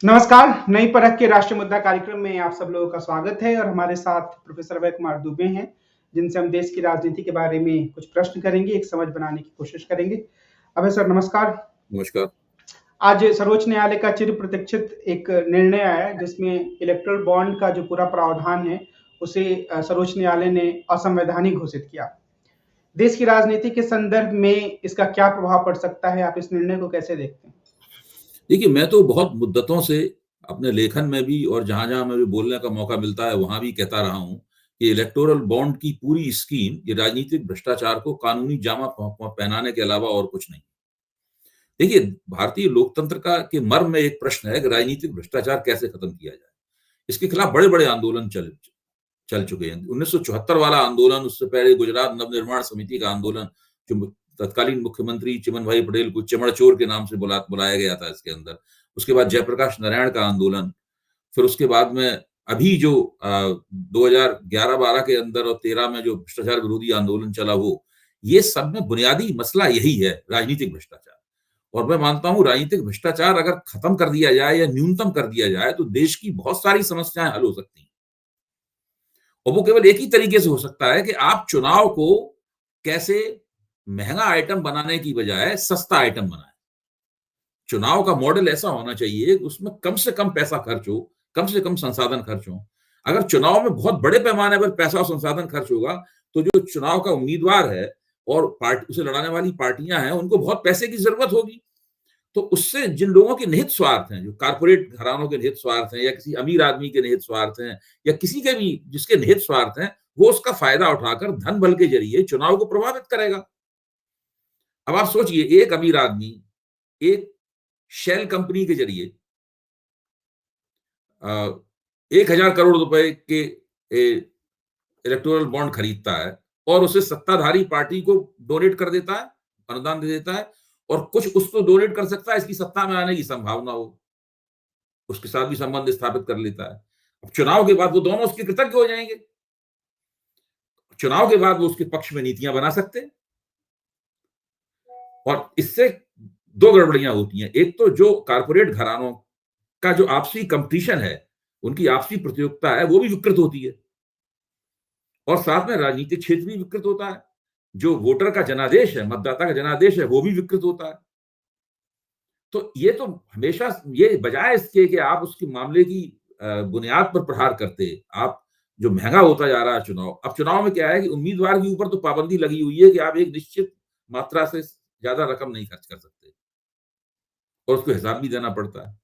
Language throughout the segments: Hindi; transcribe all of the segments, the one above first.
नमस्कार। नई परख के राष्ट्रीय मुद्दा कार्यक्रम में आप सब लोगों का स्वागत है और हमारे साथ प्रोफेसर अभय कुमार दुबे हैं, जिनसे हम देश की राजनीति के बारे में कुछ प्रश्न करेंगे, एक समझ बनाने की कोशिश करेंगे। अभय सर नमस्कार। नमस्कार। आज सर्वोच्च न्यायालय का चिर प्रतीक्षित एक निर्णय आया है, जिसमें इलेक्टोरल बॉन्ड का जो पूरा प्रावधान है, उसे सर्वोच्च न्यायालय ने असंवैधानिक घोषित किया। देश की राजनीति के संदर्भ में इसका क्या प्रभाव पड़ सकता है? आप इस निर्णय को कैसे देखते हैं? देखिए, मैं तो बहुत मुद्दतों से अपने लेखन में भी और जहाँ-जहाँ मुझे बोलने का मौका मिलता है, वहाँ भी कहता रहा हूँ कि इलेक्टोरल बॉन्ड की पूरी स्कीम ये राजनीतिक भ्रष्टाचार को कानूनी जामा पहनाने के अलावा और कुछ नहीं। देखिए, भारतीय लोकतंत्र का के मर्म में एक प्रश्न है कि राजनीतिक भ्रष्टाचार कैसे खत्म किया जाए? इसके खिलाफ बड़े-बड़े आंदोलन चल चल चुके हैं। 1974 वाला आंदोलन, उससे पहले गुजरात नवनिर्माण समिति का आंदोलन, जो तत्कालीन मुख्यमंत्री चिमन भाई पटेल को चिमड़चोर के नाम से बुलाया गया था इसके अंदर। उसके बाद जयप्रकाश नारायण का आंदोलन, फिर उसके बाद में अभी जो 2011-12 के अंदर और 13 में जो भ्रष्टाचार विरोधी आंदोलन चला वो, ये सब में बुनियादी मसला यही है, राजनीतिक भ्रष्टाचार। और मैं मानता हूँ राजनीतिक भ्रष्टाचार अगर खत्म कर दिया जाए या न्यूनतम कर दिया जाए, तो देश की बहुत सारी समस्याएँ हल हो सकती हैं। और वो केवल एक ही तरीके से हो सकता है कि आप चुनाव को कैसे महंगा आइटम बनाने की बजाय सस्ता आइटम बनाएं। चुनाव का मॉडल ऐसा होना चाहिए कि उसमें कम से कम पैसा खर्च हो, कम से कम संसाधन खर्च हो। अगर चुनाव में बहुत बड़े पैमाने पर पैसा और संसाधन खर्च होगा, तो जो चुनाव का उम्मीदवार है और पार्टी उसे लड़ाने वाली पार्टियां हैं, उनको बहुत पैसे की जरूरत होगी। तो उससे जिन लोगों के निहित स्वार्थ हैं, जो कारपोरेट घरानों के निहित स्वार्थ हैं या किसी अमीर आदमी के निहित स्वार्थ हैं या किसी के भी जिसके निहित स्वार्थ हैं, वो उसका फायदा उठाकर धन बल के जरिए चुनाव को प्रभावित करेगा। अब आप सोचिए, एक अमीर आदमी एक शेल कंपनी के जरिए 1,000 करोड़ रुपए के इलेक्टोरल बॉन्ड खरीदता है और उसे सत्ताधारी पार्टी को डोनेट कर देता है, अनुदान दे देता है, और कुछ उसको डोनेट कर सकता है इसकी सत्ता में आने की संभावना हो, उसके साथ भी संबंध स्थापित कर लेता है। अब चुनाव के बाद वो दोनों उसके कृतज्ञ हो जाएंगे। चुनाव के बाद वो उसके पक्ष में नीतियां बना सकते हैं। और इससे दो गड़बड़ियां होती हैं। एक तो जो कारपोरेट घरानों का जो आपसी कंपटीशन है, उनकी आपसी प्रतियोगिता है, वो भी विकृत होती है। और साथ में राजनीतिक क्षेत्र भी विकृत होता है। जो वोटर का जनादेश है, मतदाता का जनादेश है, वो भी विकृत होता है। तो ये तो हमेशा ये बजाय इसके कि आप उसके मामले की बुनियाद पर प्रहार करते, आप जो महंगा होता जा रहा है चुनाव, अब चुनाव में क्या है कि उम्मीदवार के ऊपर तो पाबंदी लगी हुई है कि आप एक निश्चित मात्रा से ज्यादा रकम नहीं खर्च कर सकते और उसको हिसाब भी देना पड़ता है।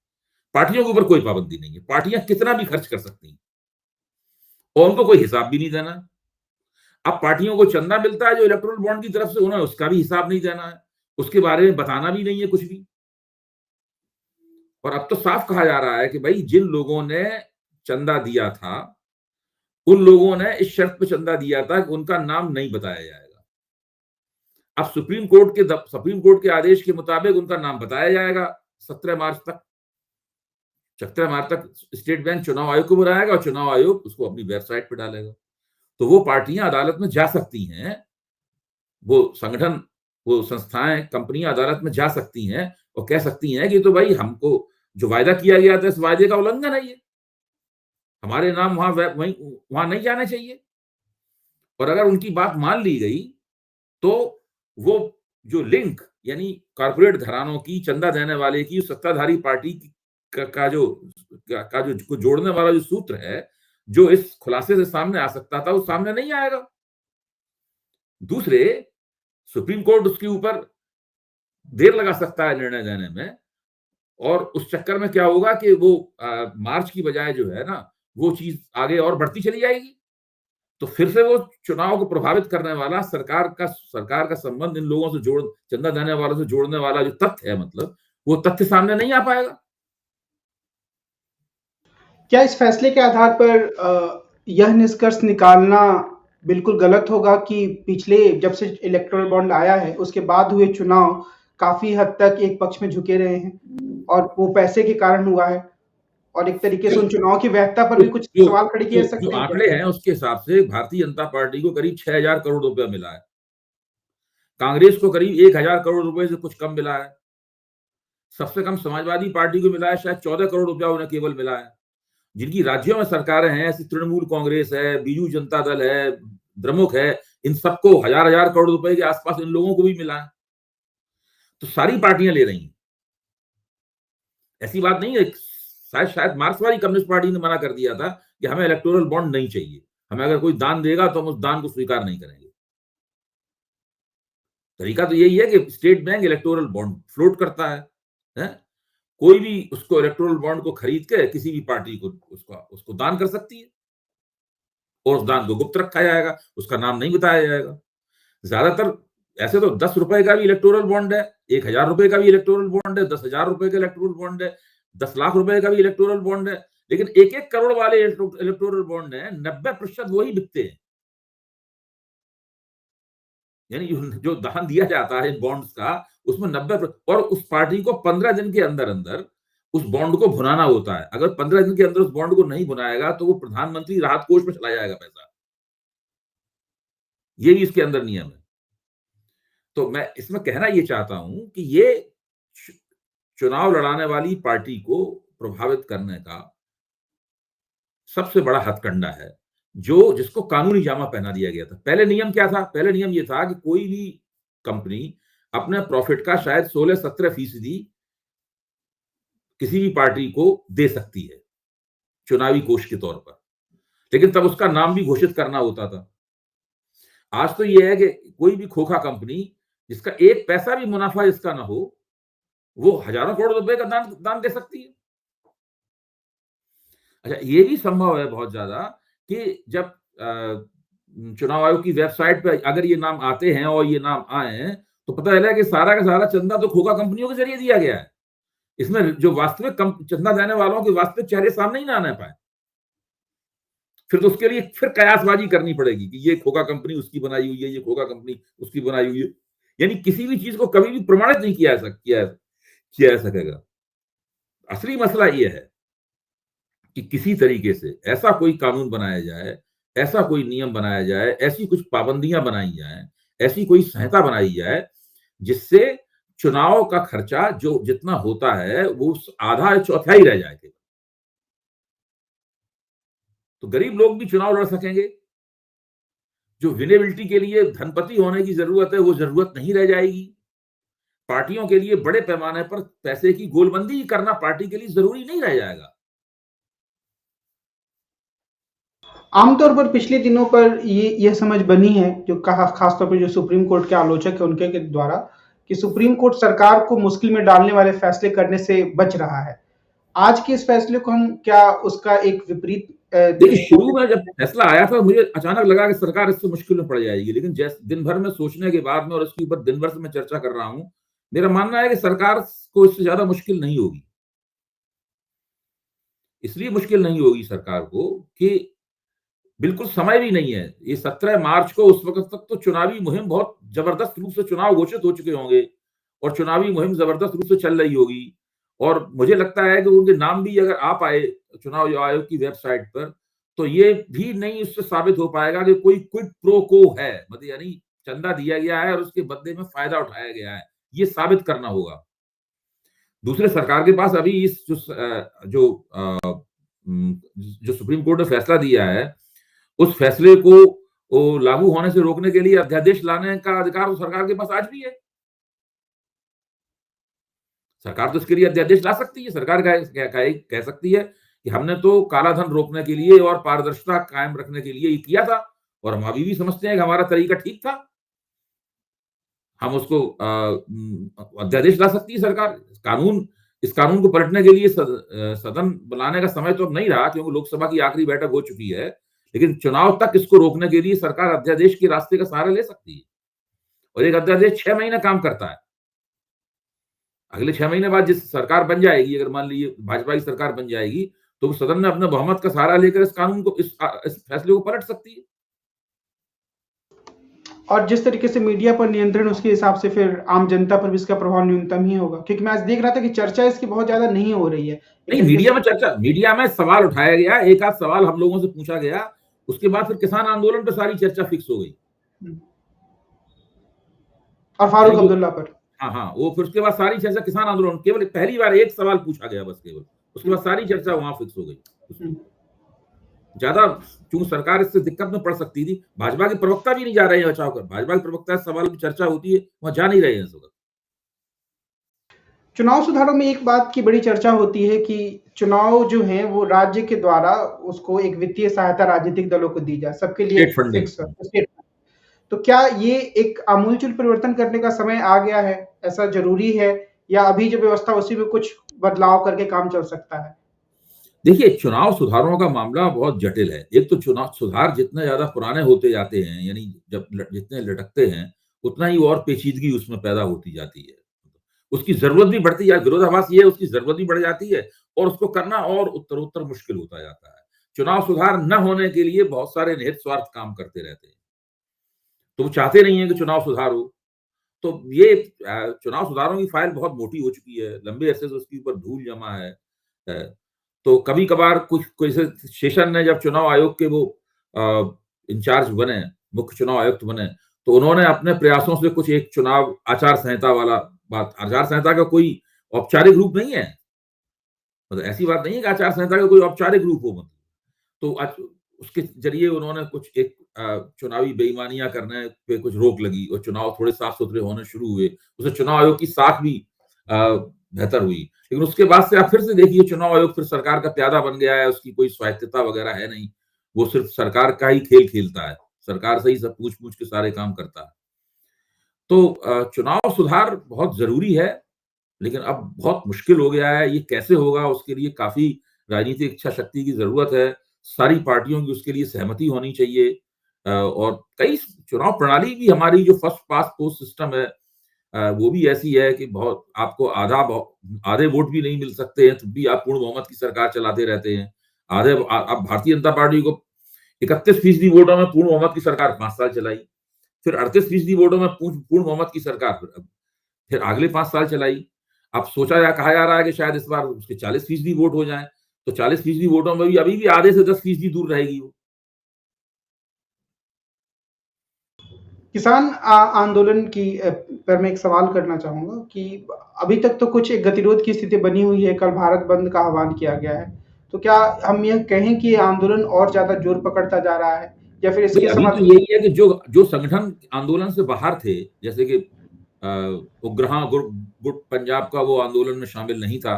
पार्टियों के ऊपर कोई पाबंदी नहीं है, पार्टियां कितना भी खर्च कर सकती हैं और उनको कोई हिसाब भी नहीं देना। अब पार्टियों को चंदा मिलता है जो इलेक्टोरल बॉन्ड की तरफ से, उन्हें उसका भी हिसाब नहीं देना है, उसके बारे में बताना भी नहीं है कुछ भी। और अब तो साफ कहा जा रहा है कि भाई जिन लोगों ने चंदा दिया था, उन लोगों ने इस शर्त पे चंदा दिया था कि उनका नाम नहीं बताया जाएगा। अब सुप्रीम कोर्ट के आदेश के मुताबिक उनका नाम बताया जाएगा 17 मार्च तक। 17 मार्च तक स्टेट बैंक चुनाव आयोग को बुलाएगा और चुनाव आयोग उसको अपनी वेबसाइट पे डालेगा। तो वो पार्टियां अदालत में जा सकती हैं, वो संगठन, वो संस्थाएं, कंपनियां अदालत में जा सकती हैं और कह सकती हैं कि तो भाई हमको जो वायदा किया गया था, इस वायदे का उल्लंघन है ये, हमारे नाम वहां नहीं जाने चाहिए। और अगर उनकी बात मान ली गई, तो वो जो लिंक, यानी कारपोरेट घरानों की, चंदा देने वाले की, सत्ताधारी पार्टी का जो को जोड़ने वाला जो सूत्र है, जो इस खुलासे से सामने आ सकता था, वो सामने नहीं आएगा। दूसरे, सुप्रीम कोर्ट उसके ऊपर देर लगा सकता है निर्णय देने में, और उस चक्कर में क्या होगा कि वो मार्च की बजाय जो है ना, वो चीज आगे और बढ़ती चली जाएगी। तो फिर से वो चुनाव को प्रभावित करने वाला सरकार का संबंध इन लोगों से चंदा देने वालों से जोड़ने वाला जो तथ्य है, मतलब वो तथ्य सामने नहीं आ पाएगा। क्या इस फैसले के आधार पर यह निष्कर्ष निकालना बिल्कुल गलत होगा कि पिछले जब से इलेक्टोरल बॉन्ड आया है, उसके बाद हुए चुनाव काफी हद तक एक पक्ष में झुके रहे हैं और वो पैसे के कारण हुआ है? और एक तरीके से उन चुनाव की वैधता पर भी कुछ जो सवाल खड़े किए जो जा जो सकते हैं क्या? आंकड़े हैं उसके हिसाब से भारतीय जनता पार्टी को करीब 6,000 करोड़ रुपया मिला है, कांग्रेस को करीब 1,000 करोड़ रुपए से कुछ कम मिला है, सबसे कम समाजवादी पार्टी को मिला है शायद 14 करोड़ रुपया उन्हें केवल मिला है। जिनकी राज्यों में सरकारें हैं, ऐसी तृणमूल कांग्रेस है, बीजू जनता दल है, द्रमुक है, इन सबको हजार हजार करोड़ रुपए के आसपास इन लोगों को भी मिला है। तो सारी पार्टियां ले रही हैं, ऐसी बात नहीं है। शायद मार्क्सवादी कम्युनिस्ट पार्टी ने मना कर दिया था कि हमें इलेक्टोरल बॉन्ड नहीं चाहिए, हमें अगर कोई दान देगा तो हम उस दान को स्वीकार नहीं करेंगे। तरीका तो यही है कि state bank electoral bond float करता है? कोई भी उसको इलेक्टोरल बॉन्ड को खरीद के किसी भी पार्टी को उसको दान कर सकती है, और उस दान को गुप्त रखा जाएगा, उसका नाम नहीं बताया जाएगा। ज्यादातर ऐसे तो 10 रुपए का भी इलेक्टोरल बॉन्ड है, 1000 रुपए का भी इलेक्टोरल बॉन्ड है, 10,000 रुपए का इलेक्टोरल बॉन्ड है, 10 लाख रुपए का भी इलेक्टोरल बॉन्ड है, लेकिन 1-1 करोड़ वाले इलेक्टोरल बॉन्ड है 90% वही बिकते हैं। यानी जो दान दिया जाता है बॉन्ड्स का, उसमें 90, और उस पार्टी को 15 दिन के अंदर अंदर उस बॉन्ड को भुनाना होता है। अगर 15 दिन के अंदर उस बॉन्ड को नहीं भुनाएगा तो वो प्रधानमंत्री राहत कोष में चला जाएगा पैसा। ये भी इसके अंदर नियम है। तो मैं इसमें कहना ये चाहता हूं कि ये चुनाव लड़ाने वाली पार्टी को प्रभावित करने का सबसे बड़ा हथकंडा है, जिसको कानूनी जामा पहना दिया गया था। पहले नियम क्या था? पहले नियम ये था कि कोई भी कंपनी अपने प्रॉफिट का शायद 16-17% किसी भी पार्टी को दे सकती है चुनावी कोष के तौर पर, लेकिन तब उसका नाम भी घोषित करना होता था। आज तो यह है कि कोई भी खोखा कंपनी जिसका एक पैसा भी मुनाफा इसका ना हो, वो हजारों करोड़ रुपए का दान दे सकती है। अच्छा, ये भी संभव है बहुत ज्यादा कि जब चुनाव आयोग की वेबसाइट पे अगर ये नाम आते हैं और ये नाम आए तो पता चला कि सारा का सारा चंदा तो खोखा कंपनियों के जरिए दिया गया है। इसमें जो वास्तविक चंदा देने वालों के वास्तविक चेहरे सामने ही ना आने पाए, फिर तो उसके लिए फिर कयासबाजी करनी पड़ेगी कि ये खोखा कंपनी उसकी बनाई हुई है, ये खोखा कंपनी उसकी बनाई हुई है। यानी किसी भी चीज को कभी भी प्रमाणित नहीं किया जा सकेगा। असली मसला यह है कि किसी तरीके से ऐसा कोई कानून बनाया जाए, ऐसा कोई नियम बनाया जाए, ऐसी कुछ पाबंदियां बनाई जाए, ऐसी कोई संहिता बनाई जाए जिससे चुनाव का खर्चा जो जितना होता है वो आधा चौथाई रह जाए, तो गरीब लोग भी चुनाव लड़ सकेंगे। जो विनेबिलिटी के लिए धनपति होने की जरूरत है वो जरूरत नहीं रह जाएगी। पार्टियों के लिए बड़े पैमाने पर पैसे की गोलबंदी करना पार्टी के लिए जरूरी नहीं रह जाएगा। आमतौर पर पिछले दिनों पर यह समझ बनी है, जो कहा खासतौर पर जो सुप्रीम कोर्ट के आलोचक है उनके द्वारा, कि सुप्रीम कोर्ट सरकार को मुश्किल में डालने वाले फैसले करने से बच रहा है। आज के इस फैसले को हम क्या उसका एक विपरीत देखिए, शुरू में जब फैसला आया था मुझे अचानक लगा कि सरकार इससे मुश्किल में पड़ जाएगी, लेकिन दिन भर में सोचने के बाद में और इसके ऊपर दिन भर से मैं चर्चा कर रहा हूं, मेरा मानना है कि सरकार को इससे ज्यादा मुश्किल नहीं होगी। इसलिए मुश्किल नहीं होगी सरकार को कि बिल्कुल समय भी नहीं है। ये 17 मार्च को, उस वक्त तक तो चुनावी मुहिम बहुत जबरदस्त रूप से चुनाव घोषित हो चुके होंगे और चुनावी मुहिम जबरदस्त रूप से चल रही होगी। और मुझे लगता है कि उनके नाम भी अगर आ पाए चुनाव आयोग की वेबसाइट पर, तो ये भी नहीं उससे साबित हो पाएगा कि कोई क्विड प्रो को है, मतलब यानी चंदा दिया गया है और उसके बदले में फायदा उठाया गया है, ये साबित करना होगा। दूसरे, सरकार के पास अभी इस जो सुप्रीम कोर्ट ने फैसला दिया है, उस फैसले को लागू होने से रोकने के लिए अध्यादेश लाने का अधिकार तो सरकार के पास आज भी है। सरकार तो इसके लिए अध्यादेश ला सकती है। सरकार कह सकती है कि हमने तो काला धन रोकने के लिए और पारदर्शिता कायम रखने के लिए ये किया था, और हम अभी भी समझते हैं कि हमारा तरीका ठीक था। हम उसको अध्यादेश ला सकती है सरकार। इस कानून को पलटने के लिए सदन बुलाने का समय तो अब नहीं रहा, क्योंकि लोकसभा की आखिरी बैठक हो चुकी है, लेकिन चुनाव तक इसको रोकने के लिए सरकार अध्यादेश के रास्ते का सहारा ले सकती है। और एक अध्यादेश 6 महीने काम करता है। अगले 6 महीने बाद जिस सरकार बन जाएगी, अगर मान लीजिए भाजपा की सरकार बन जाएगी, तो सदन में अपने बहुमत का सहारा लेकर इस कानून को, इस फैसले को पलट सकती है। और जिस तरीके से मीडिया पर नियंत्रण, उसके हिसाब से फिर आम जनता पर भी इसका प्रभाव न्यूनतम ही होगा, क्योंकि मैं आज देख रहा था कि चर्चा इसकी बहुत ज्यादा नहीं हो रही है। नहीं, मीडिया में सवाल उठाया गया, एक आध सवाल हम लोगों से पूछा गया, उसके बाद फिर किसान आंदोलन पर सारी चर्चा फिक्स हो गई। और फारूक अब्दुल्ला पर, हाँ हाँ, वो फिर उसके बाद सारी चर्चा किसान आंदोलन, केवल पहली बार एक सवाल पूछा गया बस केवल, उसके बाद सारी चर्चा वहां फिक्स हो गई उसकी। ज्यादा क्योंकि सरकार इससे दिक्कत में पड़ सकती थी, भाजपा के प्रवक्ता भी नहीं जा रहे हैं बचाव कर, भाजपा के प्रवक्ता इस सवाल की चर्चा होती है वहां जा नहीं रहे हैं इस वक्त। चुनाव सुधारों में एक बात की बड़ी चर्चा होती है कि चुनाव जो है वो राज्य के द्वारा उसको एक वित्तीय सहायता राजनीतिक दलों को दी जाए, सबके लिए स्टेट फंडिंग। Fix state. तो क्या ये एक आमूलचूल परिवर्तन करने का समय आ गया है? ऐसा ज़रूरी है या अभी जो व्यवस्था उसी में कुछ बदलाव करके काम चल सकता है? देखिए, चुनाव सुधारों का मामला बहुत जटिल है। एक तो चुनाव सुधार जितने ज्यादा पुराने होते जाते हैं, यानी जब जितने लटकते हैं, उतना ही और पेचीदगी उसमें पैदा होती जाती है। उसकी जरूरत भी बढ़ती है, विरोधाभास ये है उसकी जरूरत भी बढ़ जाती है और उसको करना और उत्तरोत्तर मुश्किल होता जाता है। चुनाव सुधार न होने के लिए बहुत सारे निहित स्वार्थ काम करते रहते हैं, तो वो चाहते नहीं है कि चुनाव सुधार हो। तो ये चुनाव सुधारों की फाइल बहुत मोटी हो चुकी है, लंबे अरसे से उसके ऊपर धूल जमा है। तो कभी कभार कुछ जैसे शेषन ने जब चुनाव आयोग के वो इंचार्ज बने, मुख्य चुनाव आयुक्त बने, तो उन्होंने अपने प्रयासों से कुछ एक चुनाव आचार संहिता वाला बात, आचार संहिता का कोई औपचारिक रूप नहीं है, मतलब ऐसी बात नहीं है कि आचार संहिता का कोई औपचारिक रूप हो, मतलब तो उसके जरिए उन्होंने कुछ एक चुनावी बेईमानियां करने पे कुछ रोक लगी और चुनाव थोड़े साफ सुथरे होने शुरू हुए। उससे चुनाव आयोग की साख भी बेहतर हुई। लेकिन उसके बाद से आप फिर से देखिए, चुनाव आयोग फिर सरकार का प्यादा बन गया है, उसकी कोई स्वायत्तता वगैरह है नहीं, वो सिर्फ सरकार का ही खेल खेलता है, सरकार से ही सब पूछ पूछ के सारे काम करता है। तो चुनाव सुधार बहुत जरूरी है, लेकिन अब बहुत मुश्किल हो गया है। ये कैसे होगा, उसके लिए काफी राजनीतिक इच्छा शक्ति की जरूरत है, सारी पार्टियों की उसके लिए सहमति होनी चाहिए। और कई चुनाव प्रणाली भी हमारी जो फर्स्ट पास पोस्ट सिस्टम है, वो भी ऐसी है कि बहुत आपको आधे वोट भी नहीं मिल सकते हैं, तब भी आप पूर्ण बहुमत की सरकार चलाते रहते हैं। अब भारतीय जनता पार्टी को 31% वोटों में पूर्ण बहुमत की सरकार 5 साल चलाई, फिर 38% वोटों में पूर्ण बहुमत की सरकार फिर अगले 5 साल चलाई। अब कहा जा रहा है कि शायद इस बार उसके 40% वोट हो जाए, तो 40% वोटों में भी अभी भी आधे से 10% दूर रहेगी वो। किसान आंदोलन की पर मैं एक सवाल करना चाहूँगा कि अभी तक तो कुछ एक गतिरोध की स्थिति बनी हुई है, कल भारत बंद का आह्वान किया गया है। तो क्या हम यह कहें कि ये आंदोलन और ज़्यादा जोर पकड़ता जा रहा है या फिर नहीं, इसके अभी तो समाधान? यही है कि जो जो संगठन आंदोलन से बाहर थे, जैसे कि उपग्रह गुट पंजाब का वो आंदोलन में शामिल नहीं था,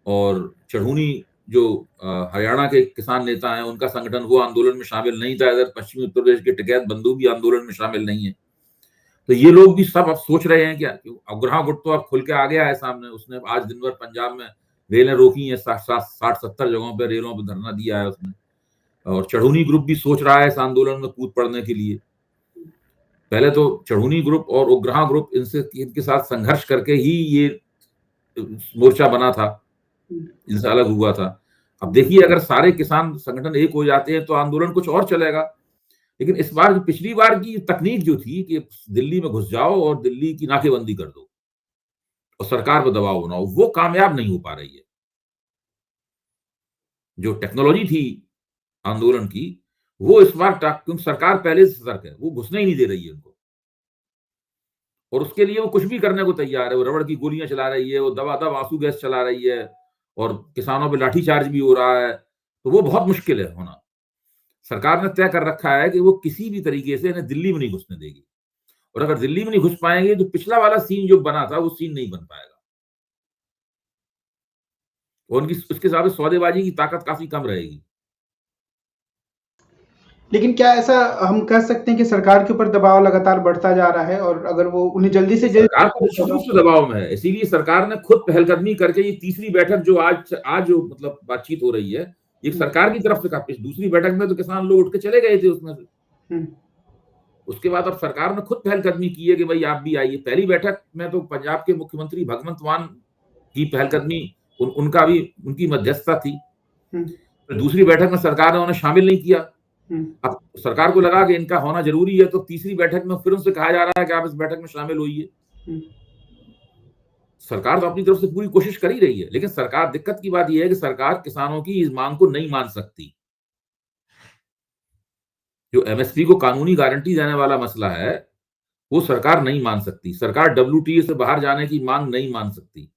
और चढ़ूनी जो हरियाणा के किसान नेता हैं उनका संगठन वो आंदोलन में शामिल नहीं था, इधर पश्चिमी उत्तर प्रदेश के टिकैत बंधु भी आंदोलन में शामिल नहीं है। तो ये लोग भी सब अब सोच रहे हैं क्या, उपग्रह गुट तो अब खुल के आ गया है सामने, उसने आज दिन भर पंजाब में रेलें रोकी हैं, 60-70 जगहों पर रेलों पर धरना दिया है उसने। और चढ़ूनी ग्रुप भी सोच रहा है इस आंदोलन में कूद पड़ने के लिए। पहले तो चढ़ूनी ग्रुप और उपग्रह ग्रुप इनके साथ संघर्ष करके ही ये मोर्चा बना था, इनसे अलग हुआ था। अब देखिए, अगर सारे किसान संगठन एक हो जाते हैं तो आंदोलन कुछ और चलेगा। लेकिन इस बार, पिछली बार की तकनीक जो थी कि दिल्ली में घुस जाओ और दिल्ली की नाकेबंदी कर दो और सरकार पर दबाव बनाओ, वो कामयाब नहीं हो पा रही है। जो टेक्नोलॉजी थी आंदोलन की, वो इस बार क्योंकि सरकार पहले से सतर्क है, वो घुसने ही नहीं दे रही है उनको, और उसके लिए वो कुछ भी करने को तैयार है। वो रबड़ की गोलियां चला रही है, वो दबादब आंसू गैस चला रही है, और किसानों पे लाठीचार्ज भी हो रहा है। तो वो बहुत मुश्किल है होना। सरकार ने तय कर रखा है कि वो किसी भी तरीके से इन्हें दिल्ली में नहीं घुसने देगी, और अगर दिल्ली में नहीं घुस पाएंगे तो पिछला वाला सीन जो बना था वो सीन नहीं बन पाएगा, और उनकी उसके हिसाब से सौदेबाजी की ताकत काफी कम रहेगी। लेकिन क्या ऐसा हम कह सकते हैं कि सरकार के ऊपर दबाव लगातार बढ़ता जा रहा है और अगर वो उन्हें जल्दी से सरकार तो निश्चित रूप जल्द से दबाव में है, इसीलिए सरकार ने खुद पहलकदमी करके ये तीसरी बैठक जो आज जो मतलब बातचीत हो रही है, ये सरकार की तरफ से काफी। दूसरी बैठक में तो किसान लोग उठ के चले गए थे उसमें से। उसके बाद अब सरकार ने खुद पहलकदमी की है कि भाई आप भी आइए। पहली बैठक में तो पंजाब के मुख्यमंत्री भगवंत मान की पहलकदमी, उनका भी उनकी मध्यस्थता थी। तो दूसरी बैठक में सरकार ने उन्हें शामिल नहीं किया। अब सरकार को लगा कि इनका होना जरूरी है, तो तीसरी बैठक में फिर उनसे कहा जा रहा है कि आप इस बैठक में शामिल होइए। सरकार तो अपनी तरफ से पूरी कोशिश कर ही रही है, लेकिन सरकार, दिक्कत की बात यह है कि सरकार किसानों की इस मांग को नहीं मान सकती। जो एमएसपी को कानूनी गारंटी देने वाला मसला है, वो सरकार नहीं मान सकती। सरकार WTA से बाहर जाने की मांग नहीं मान सकती,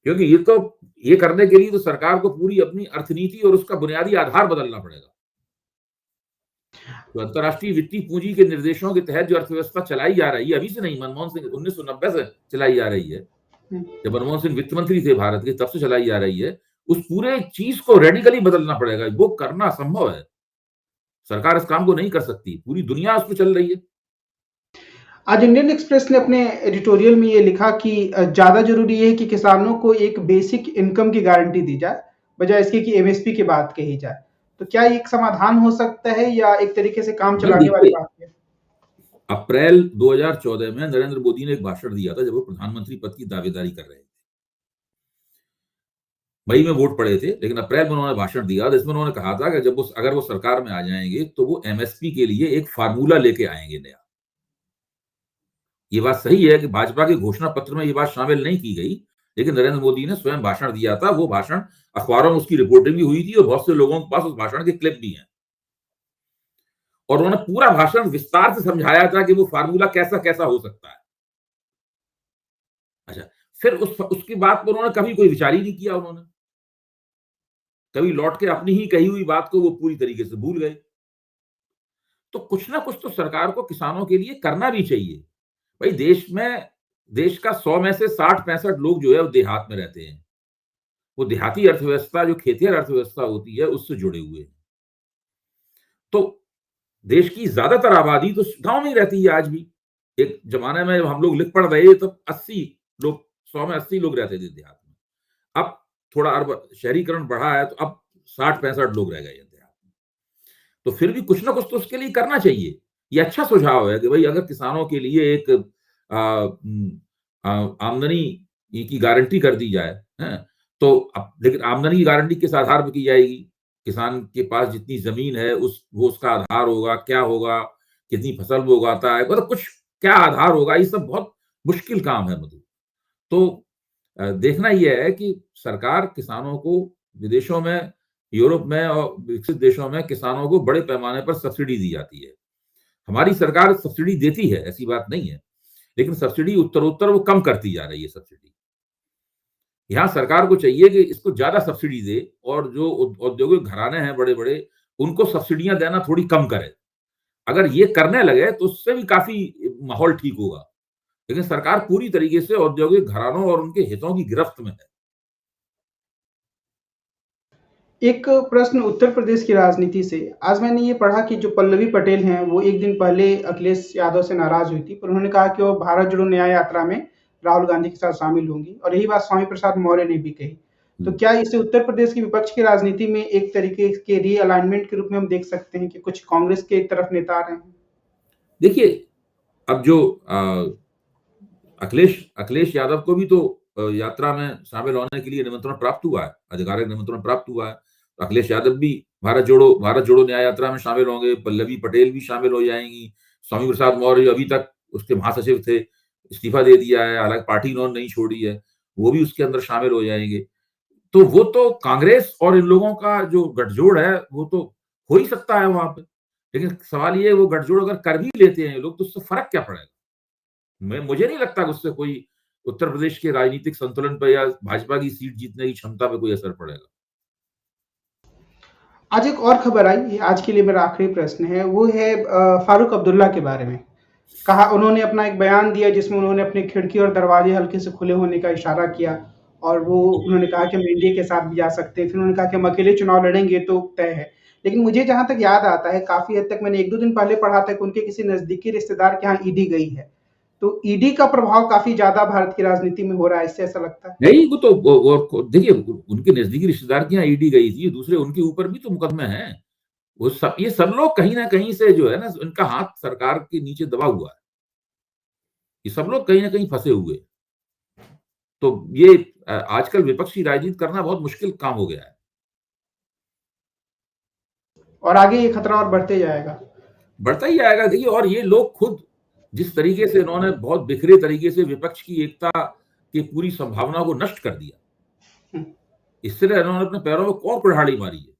क्योंकि ये करने के लिए तो सरकार को पूरी अपनी अर्थनीति और उसका बुनियादी आधार बदलना पड़ेगा। तो अंतर्राष्ट्रीय वित्तीय पूंजी के निर्देशों के तहत जो अर्थव्यवस्था चलाई जा रही है, अभी से नहीं, मनमोहन सिंह 1990 से चलाई जा रही है। जब मनमोहन सिंह वित्त मंत्री थे भारत के, तब से चलाई जा रही है। उस पूरे चीज को रेडिकली बदलना पड़ेगा। वो करना असंभव है। सरकार इस काम को नहीं कर सकती। पूरी दुनिया उस पर चल रही है। आज इंडियन एक्सप्रेस ने अपने एडिटोरियल में ये लिखा कि ज्यादा जरूरी है कि किसानों को एक बेसिक इनकम की गारंटी दी जाए, बजाय इसके कि एमएसपी की बात कही जाए। तो क्या एक समाधान हो सकता है या एक तरीके से काम नहीं, चलाने वाली बात है? अप्रैल 2014 में नरेंद्र मोदी ने एक भाषण दिया था, जब वो प्रधानमंत्री पद की दावेदारी कर रहे थे। मई में वोट पड़े थे, लेकिन अप्रैल में उन्होंने भाषण दिया, जिसमें उन्होंने कहा था कि अगर वो सरकार में आ जाएंगे तो वो एमएसपी के लिए एक फार्मूला लेके आएंगे नया। ये बात सही है कि भाजपा के घोषणा पत्र में ये बात शामिल नहीं की गई, लेकिन नरेंद्र मोदी ने स्वयं भाषण दिया था। वो भाषण अखबारों में उसकी रिपोर्टिंग भी हुई थी और बहुत से लोगों के पास उस भाषण के क्लिप भी हैं। और उन्होंने पूरा भाषण विस्तार से समझाया था कि वो फार्मूला कैसा कैसा हो सकता है। अच्छा, फिर उसकी बात पर उन्होंने कभी कोई विचार ही नहीं किया। उन्होंने कभी लौट के अपनी ही कही हुई बात को वो पूरी तरीके से भूल गए। तो कुछ ना कुछ तो सरकार को किसानों के लिए करना भी चाहिए। भाई, देश का 100 में से 60-65 लोग जो है वो देहात में रहते हैं। वो देहाती अर्थव्यवस्था, जो खेतिहर अर्थव्यवस्था होती है, उससे जुड़े हुए हैं। तो देश की ज्यादातर आबादी तो गांव में ही रहती है आज भी। एक जमाने में जब हम लोग लिख पढ़ रहे तब 80 लोग, 100 में 80 लोग रहते थे देहात में। अब थोड़ा शहरीकरण बढ़ा है, तो अब 60-65 लोग रह गए हैं देहात में। तो फिर भी कुछ ना कुछ तो उसके लिए करना चाहिए। ये अच्छा सुझाव है कि भाई, अगर किसानों के लिए एक आमदनी की गारंटी कर दी जाए, है, तो लेकिन आमदनी की गारंटी किस आधार पर की जाएगी? किसान के पास जितनी जमीन है वो उसका आधार होगा, क्या होगा, कितनी फसल वो उगाता है, मतलब कुछ क्या आधार होगा? ये सब बहुत मुश्किल काम है मधु। तो देखना यह है कि सरकार किसानों को विदेशों में, यूरोप में और विकसित देशों में किसानों को बड़े पैमाने पर सब्सिडी दी जाती है। हमारी सरकार सब्सिडी देती है, ऐसी बात नहीं है, लेकिन सब्सिडी उत्तरोत्तर वो कम करती जा रही है सब्सिडी। यहाँ सरकार को चाहिए कि इसको ज्यादा सब्सिडी दे, और जो औद्योगिक घराने हैं बड़े बड़े, उनको सब्सिडियां देना थोड़ी कम करे। अगर ये करने लगे तो उससे भी काफी माहौल ठीक होगा। लेकिन सरकार पूरी तरीके से औद्योगिक घरानों और उनके हितों की गिरफ्त में है। एक प्रश्न उत्तर प्रदेश की राजनीति से। आज मैंने ये पढ़ा कि जो पल्लवी पटेल हैं, वो एक दिन पहले अखिलेश यादव से नाराज हुई थी, पर उन्होंने कहा कि वो भारत जोड़ो न्याय यात्रा में राहुल गांधी के साथ शामिल होंगी, और यही बात स्वामी प्रसाद मौर्य ने भी कही। तो क्या इसे उत्तर प्रदेश की विपक्ष की राजनीति में एक तरीके के रीअलाइनमेंट के रूप में हम देख सकते हैं कि कुछ कांग्रेस के तरफ नेता आ रहे हैं? देखिए, अब जो अखिलेश यादव को भी तो यात्रा में शामिल होने के लिए निमंत्रण प्राप्त हुआ है, आधिकारिक निमंत्रण प्राप्त हुआ है। तो अखिलेश यादव भी भारत जोड़ो न्याय यात्रा में शामिल होंगे। पल्लवी पटेल भी शामिल हो जाएंगी। स्वामी प्रसाद मौर्य अभी तक उसके महासचिव थे, इस्तीफा दे दिया है, हालांकि पार्टी इन्होंने नहीं छोड़ी है, वो भी उसके अंदर शामिल हो जाएंगे। तो वो तो कांग्रेस और इन लोगों का जो गठजोड़ है वो तो हो ही सकता है वहां पे। लेकिन सवाल ये, वो गठजोड़ अगर कर भी लेते हैं लोग, तो उससे फर्क क्या पड़ेगा? मुझे नहीं लगता कि उससे कोई उत्तर प्रदेश के राजनीतिक संतुलन पर या भाजपा की सीट जीतने की क्षमता पर कोई असर पड़ेगा। आज एक और खबर आई, आज के लिए मेरा आखिरी प्रश्न है, वो है फारूक अब्दुल्ला के बारे में। कहा, उन्होंने अपना एक बयान दिया जिसमें उन्होंने अपनी खिड़की और दरवाजे हल्के से खुले होने का इशारा किया, और वो उन्होंने कहा कि हम एनडीए के साथ भी जा सकते हैं। फिर उन्होंने कहा कि हम अकेले चुनाव लड़ेंगे तो तय है। लेकिन मुझे जहां तक याद आता है, काफी हद तक मैंने 1-2 दिन पहले पढ़ा था कि उनके किसी नजदीकी रिश्तेदार के यहाँ ईडी गई है। तो ईडी का प्रभाव काफी ज्यादा भारत की राजनीति में हो रहा है, इससे ऐसा लगता है? नहीं, वो तो देखिए, उनके नजदीकी रिश्तेदार के यहाँ ईडी गई थी, दूसरे उनके ऊपर भी तो मुकदमे हैं। ये सब लोग कहीं ना कहीं से जो है ना, उनका हाथ सरकार के नीचे दबा हुआ है। ये सब लोग कहीं ना कहीं फंसे हुए हैं। तो ये आजकल विपक्ष की राजनीति करना बहुत मुश्किल काम हो गया है। और आगे ये खतरा और बढ़ते जाएगा। बढ़ता ही जाएगा। देखिए, और ये लोग खुद जिस तरीके से इन्होंने बहुत बिखरे तरीके से विपक्ष की एकता की पूरी संभावना को नष्ट कर दिया, इससे इन्होंने अपने पैरों में और कुल्हाड़ी मारी है।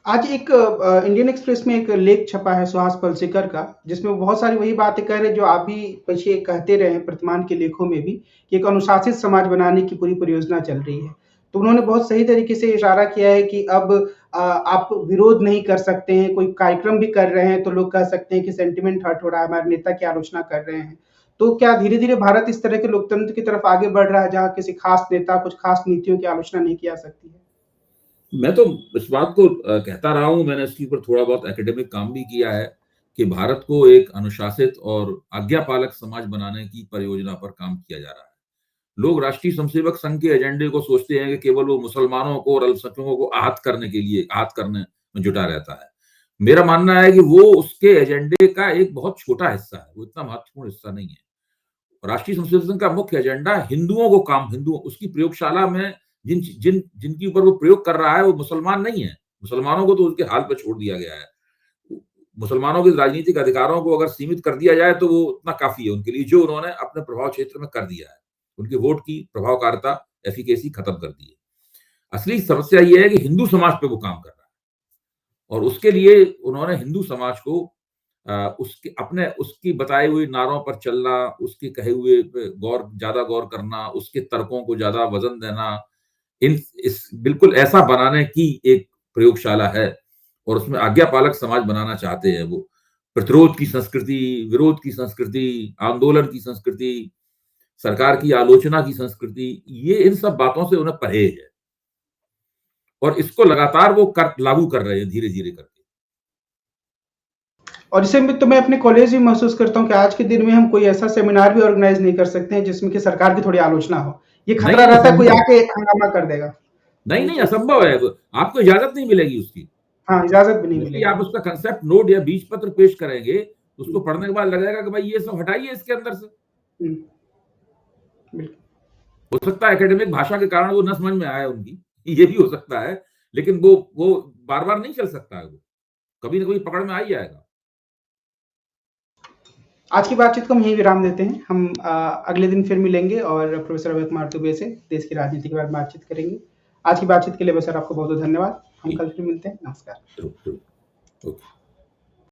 आज एक इंडियन एक्सप्रेस में एक लेख छपा है सुहास पलसेकर का, जिसमें वो बहुत सारी वही बातें कह रहे हैं जो आप भी पीछे कहते रहे हैं प्रतिमान के लेखों में भी, कि एक अनुशासित समाज बनाने की पूरी परियोजना चल रही है। तो उन्होंने बहुत सही तरीके से इशारा किया है कि अब आप विरोध नहीं कर सकते हैं, कोई कार्यक्रम भी कर रहे हैं तो लोग कह सकते हैं कि सेंटिमेंट हर्ट हो रहा है, हमारे नेता की आलोचना कर रहे हैं। तो क्या धीरे-धीरे भारत इस तरह के लोकतंत्र की तरफ आगे बढ़ रहा है, जहाँ किसी खास नेता, कुछ खास नीतियों की आलोचना नहीं की जा सकती है? मैं तो इस बात को कहता रहा हूँ, मैंने इसके ऊपर थोड़ा बहुत एकेडमिक काम भी किया है कि भारत को एक अनुशासित और आज्ञापालक समाज बनाने की परियोजना पर काम किया जा रहा है। लोग राष्ट्रीय स्वयंसेवक संघ के एजेंडे को सोचते हैं कि केवल वो मुसलमानों को और अल्पसंख्यकों को आहत करने में जुटा रहता है। मेरा मानना है कि वो उसके एजेंडे का एक बहुत छोटा हिस्सा है, वो इतना महत्वपूर्ण हिस्सा नहीं है। राष्ट्रीय स्वयंसेवक संघ का मुख्य एजेंडा हिंदुओं उसकी प्रयोगशाला में जिनके ऊपर वो प्रयोग कर रहा है वो मुसलमान नहीं है। मुसलमानों को तो उसके हाल पे छोड़ दिया गया है। मुसलमानों के राजनीतिक अधिकारों को अगर सीमित कर दिया जाए तो वो उतना काफ़ी है उनके लिए, जो उन्होंने अपने प्रभाव क्षेत्र में कर दिया है। उनके वोट की प्रभावकारिता, एफिकेसी खत्म कर दी है। असली समस्या ये है कि हिंदू समाज पे वो काम कर रहा है और उसके लिए उन्होंने हिंदू समाज को उसकी बताई हुई नारों पर चलना, उसके कहे हुए पे ज़्यादा गौर करना, उसके तर्कों को ज़्यादा वज़न देना, इन इस बिल्कुल ऐसा बनाने की एक प्रयोगशाला है और उसमें आज्ञापालक समाज बनाना चाहते हैं वो। प्रतिरोध की संस्कृति, विरोध की संस्कृति, आंदोलन की संस्कृति, सरकार की आलोचना की संस्कृति, ये इन सब बातों से उन्हें परहेज है और इसको लगातार वो लागू कर रहे हैं धीरे-धीरे करके। और इसे में तो मैं अपने कॉलेज में महसूस करता हूँ कि आज के दिन में हम कोई ऐसा सेमिनार भी ऑर्गेनाइज़ नहीं कर सकते हैं, जिसमें कि सरकार की थोड़ी आलोचना हो। ये नहीं, खतरा नहीं रहता है कोई असंभव आके हंगामा कर देगा। नहीं, नहीं असंभव है। आपको इजाज़त नहीं मिलेगी उसकी। हाँ, इजाज़त भी नहीं जबकि आप मिलेगी। उसका कांसेप्ट नोट या बीज पत्र पेश करेंगे, तो उसको हुँ, पढ़ने के बाद लगेगा कि भाई ये सब हटाइए इसके अंदर से। हुँ, बिल्कुल। हो सकता है एकेडमिक भाषा के कारण वो ना समझ में आए उनकी, ये भी हो सकता है, लेकिन वो बार-बार नहीं चल सकता है वो, कभी ना कभी पकड़ में आ ही जाएगा। आज की बातचीत को हम यहीं विराम देते हैं। हम अगले दिन फिर मिलेंगे और प्रोफ़ेसर अभय कुमार दुबे से देश की राजनीति के बारे में बातचीत करेंगे। आज की बातचीत के लिए बस सर आपको बहुत-बहुत धन्यवाद। हम ठीक, कल फिर मिलते हैं। नमस्कार। ज़रूर, ज़रूर। ओके।